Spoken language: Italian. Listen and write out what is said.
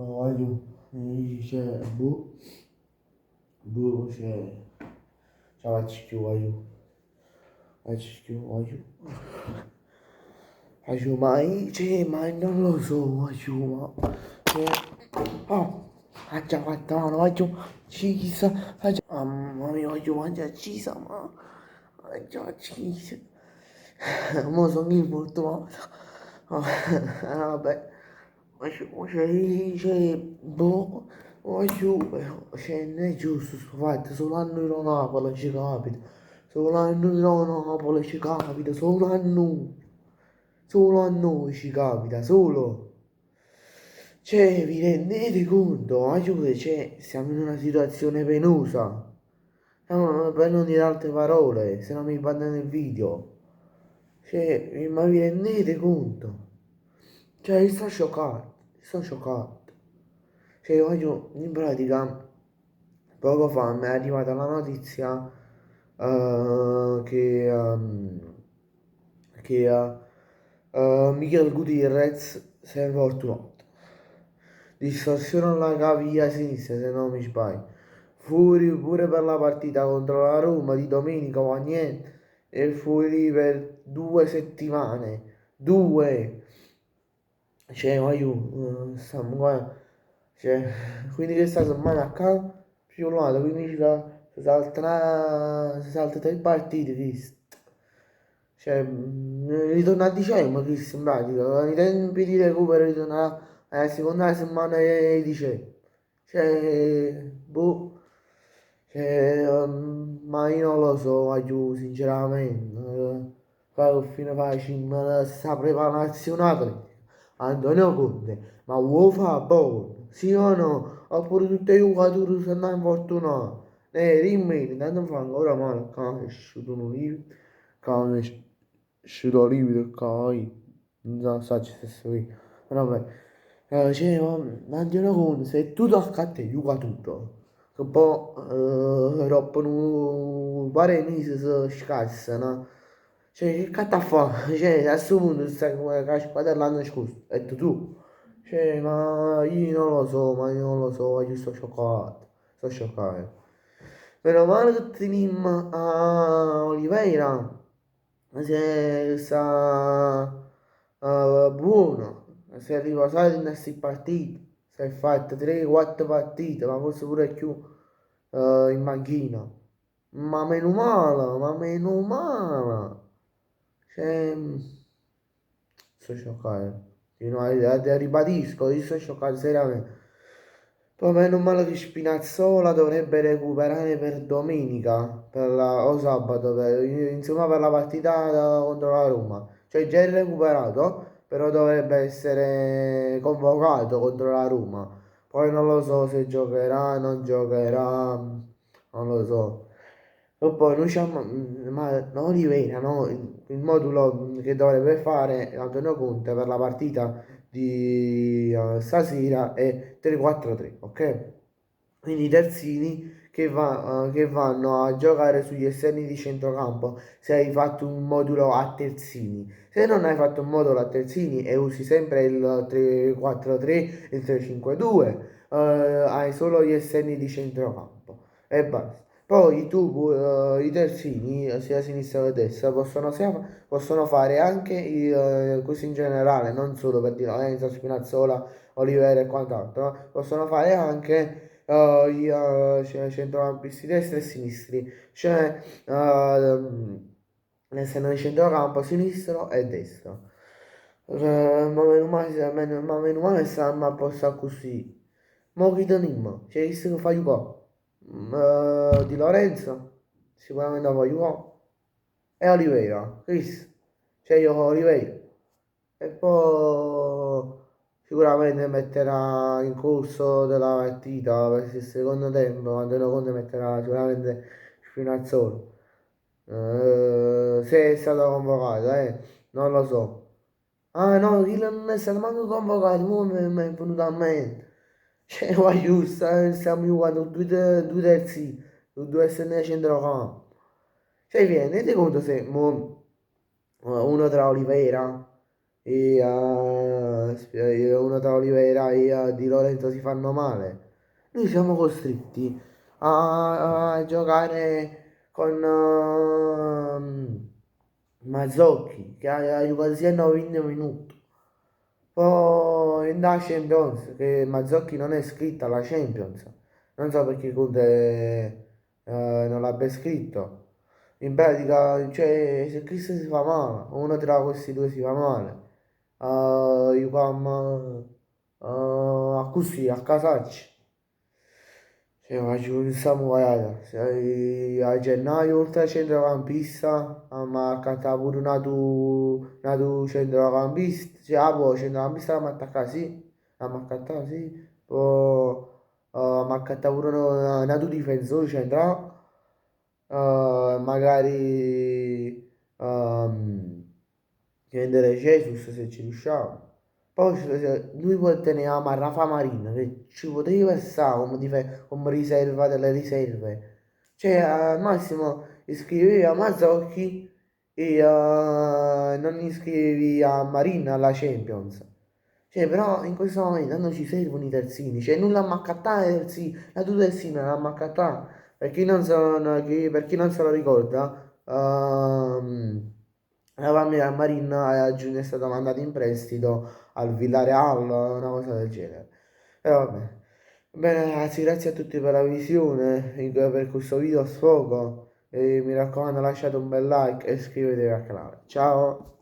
Voglio, c'è, c'è, ciao, faccio più, ma non lo so, ha già fatto, no, cisa, mamma mia, voglio mangiare cisa, ma, già cisa, mo sono infortunato, vabbè, non è giusto sto fatto, solo a noi da Napoli ci capita, solo a noi da Napoli ci capita, solo a noi ci capita, solo. Cioè, vi rendete conto? Aiuto, cioè, siamo in una situazione penosa. No, per non dire altre parole, se non mi guarda nel video. Cioè, ma vi rendete conto? Cioè, io sto scioccato. Cioè, voglio, in pratica, poco fa mi è arrivata la notizia che Miguel Gutierrez si è infortunato. Distorsione alla caviglia sinistra, se non mi sbaglio. Fuori pure per la partita contro la Roma di domenica o niente. E fuori per 2 settimane. Due. Cioè, voglio, stiamo qua. Cioè, quindi questa settimana qua, più l'altro, quindi si salta 3 partite, Cristo. Cioè, ritorna a dicembre, Cristo, in pratica. I tempi di recupero ritorna alla seconda settimana di dicembre. Cioè, boh. Cioè, ma io non lo so, voglio, sinceramente. Qua fino facile, sta preparazione atletica. Antonio Conte, ma vuoi fare buono? Sì o no? Oppure tutti i giocatori sono infortunati? Dimmi, tanto fa ancora male, cane, è uscito un libro, cane, è uscito un libro, cane, non so se stesso qui, però vabbè, cioè, ma Antonio Conte, se tu tocca a te, giocatori, che poi, dopo un paio di mesi si scassano, cioè, che cazzo fa? Cioè, a questo punto stai come la squadra dell'anno scorso, hai detto tu. Cioè, ma io non lo so, ma io non lo so, io sto scioccato, sto scioccato. Meno male che teniamo a Oliveira, se sta buono, si è riposato in queste partite, si è fatto 3-4 partite, ma forse pure più in manchina. Ma meno male. Cioè, sto scioccato. Io no, ribadisco, io sto scioccato seriamente. Poi meno male che Spinazzola dovrebbe recuperare per domenica o sabato, insomma per la partita contro la Roma. Cioè già è recuperato, però dovrebbe essere convocato contro la Roma. Poi non lo so se giocherà, non giocherà, non lo so. E poi noi siamo, ma no, Oliveira, no, il modulo che dovrebbe fare Antonio Conte per la partita di stasera è 3-4-3, ok? Quindi i terzini che vanno a giocare sugli esterni di centrocampo se hai fatto un modulo a terzini. Se non hai fatto un modulo a terzini e usi sempre il 3-4-3, il 3-5-2, hai solo gli esterni di centrocampo e basta. Poi tu, i terzini, sia a sinistra che a destra, possono fare anche così in generale, non solo per Di Lorenzo, Spinazzola, Olivera e quant'altro, no? Possono fare anche centrocampisti destri e sinistri, cioè l'esterno di centrocampo sinistro e destro. Ma meno male stiamo a posto così. Mo chi teniamo? C'è visto che fa giocare? Di Lorenzo, sicuramente fa giocare. E Oliveira, Chris, c'è io con Oliveira. E poi sicuramente metterà in corso della partita per il secondo tempo, Antonio Conte metterà sicuramente Spinazzola. Se è stato convocato, non lo so. Ah no, chi non è stato manco convocato, mo mi è venuto a mente. Cioè, voglio, stiamo giocando due terzi, due esterni a centrocampo. Cioè, vi rendete conto se mo, uno tra Oliveira uno tra Oliveira e Di Lorenzo si fanno male, noi siamo costretti a giocare con Mazzocchi che ha giocato sia 90 minuti. Poi in da Champions, che Mazzocchi non è iscritto alla Champions. Non so perché Conte non l'abbia scritto. In pratica, cioè, se Cristo si fa male, uno tra questi due si fa male. Io come così, a casacci. Cioè, faccio un samurai. A gennaio, oltre al centrocampista, ma accattare pure una tu centrocampista. Cioè, poi centrocampista la attaccare, sì. La accattare, sì. Poi mi accattare pure una tu difensore centrale. Magari prendere Jesus se ci riusciamo. Poi lui può tenere a Rafa Marino che ci poteva stare come riserva delle riserve. Cioè al massimo iscrivevi a Mazzocchi e non iscrivevi a Marina alla Champions. Cioè, però in questo momento non ci servono i terzini, cioè nulla a maccattare i terzini, la tua terzina la maccattare. Per chi non se lo ricorda, eravamo a Marina e a giugno è stato mandato in prestito al Villarreal, una cosa del genere. E vabbè. Bene ragazzi, grazie a tutti per la visione, per questo video a sfogo. E mi raccomando lasciate un bel like e iscrivetevi al canale. Ciao!